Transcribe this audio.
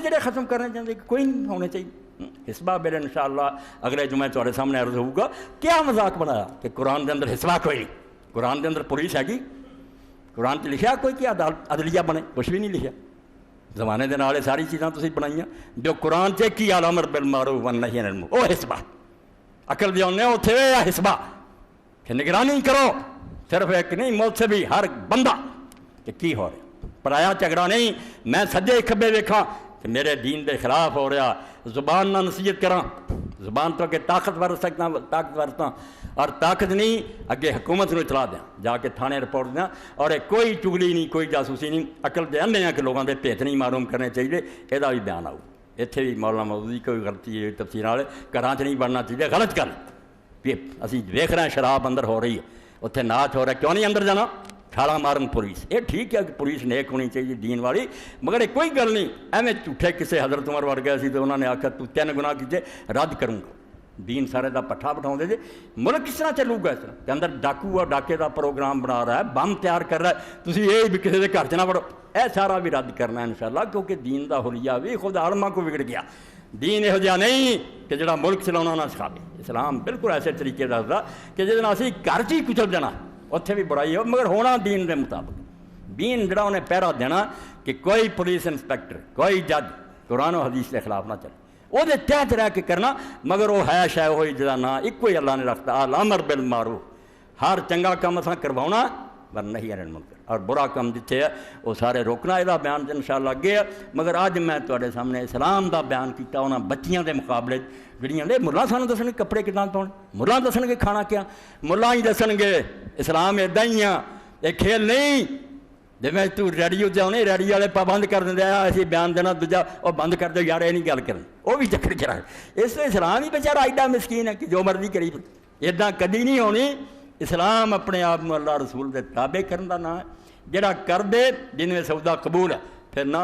جڑے ختم کرنا چاہتے کوئی نہیں ہونے چاہیے. حسبہ میرے انشاءاللہ اگلے جمعے تھوڑے سامنے عرض ہوگا. کیا مذاق بنایا کہ قرآن کے اندر حسبہ کوئی نہیں, قرآن کے اندر پولیس ہے گی, قرآن چ لکھیا کوئی کیا عدلیہ بنے, کچھ بھی نہیں لکھیا. زمانے دے نال ساری چیزاں تسی بنائیاں جو قرآن چ کی الامر بالمعروف والنہی عن المنکر, او حسبہ عقل دے اونے اوتھے حسبہ کہ نگرانی کرو, صرف ایک نہیں موت سے بھی ہر بندہ کہ کی ہو رہا. پرایا جھگڑا نہیں میں سجے کھبے ویکھاں کہ میرے دین دے خلاف ہو رہا, زبان نہ نصیحت کراں, زبان تو اگے طاقت ورتاں اور طاقت نہیں اگے حکومت نو اطلاع دیں, جا کے تھانے رپورٹ دیں. اور کوئی چگلی نہیں کوئی جاسوسی نہیں, عقل دے اندے ہیں کہ لوگوں دے بھیت نہیں معلوم کرنے چاہیے. یہ بھی بیان آؤ اتنے بھی مولانا مودودی کوئی غلطی ہے تفسیر والے گھراں چ نہیں بننا چاہیے. غلط گل بھی اسی ویکھ رہے ہیں شراب اندر ہو رہی ہے, اتنے ناچ ہو رہا ہے, کیوں نہیں اندر جانا؟ چھالا مارن پولیس. یہ ٹھیک ہے کہ پولیس نیک ہونی چاہیے دین والی, مگر کوئی گل نہیں ایویں جھوٹے کسے حضرت عمر وڑ گئے سی تو انہوں نے آخیا تو 3 گناہ کیتے رد کروں گا. دین سارے دا پٹھا بٹھاؤ دے. ملک کس طرح چلو گا؟ اس طرح کے اندر ڈاکو ڈاکے دا پروگرام بنا رہا ہے, بم تیار کر رہا ہے, تسی یہ بھی کسی کے گھر چ نہ وڑو. اے سارا بھی رد کرنا ہے انشاءاللہ, کیونکہ دین دا حلیہ بھی خود عالماں کو بگڑ گیا. دین یہو جہا نہیں کہ جڑا ملک چلانا نہ سکھاوے. اسلام بالکل ایسے طریقے دسدا کہ جس اسی گھر چ ہی کچل جانا اتنے بھی بڑائی ہو, مگر ہونا دین دے مطابق. دین جڑا انہیں پہرا دینا کہ کوئی پولیس انسپیکٹر کوئی جج قرآن و حدیث کے خلاف نہ چلے, وہ تحت رہ کے کرنا. مگر وہ ہے شاید وہی جہاں نا ایک ہی اللہ نے رکھتا, الامر بالمعروف, ہر چنگا کام اساں کرواؤنا والنہی عن المنکر, اور برا کام جتھے ہے وہ سارے روکنا. یہ بیان انشاءاللہ اگے ہے, مگر اج میں تواڈے سامنے اسلام دا بیان کیتا انہاں بچیاں دے مقابلے جڑیاں نے ملا سانوں دسن گے کپڑے کداں پاؤنے, ملا دسن گے کھانا کیا, ملا ہی دسن گے اسلام ادا ہی آ, یہ کھیل نہیں. جی میں تو ریڈیو تے آنے ریڈیو والے پابند کر دیں اسی بیان دینا دوجا وہ بند کر دو یار, یہ نہیں گل کرنی, وہ بھی چکر چرا. اس لیے اسلام ہی بیچارہ ایڈا مسکین ہے کہ جو مرضی کری, ادا کدی نہیں ہونی. اسلام اپنے آپ اللہ رسول دے تابع کرن دا نام ہے, جڑا کر دے جن میں سودا قبول ہے, پھر نہ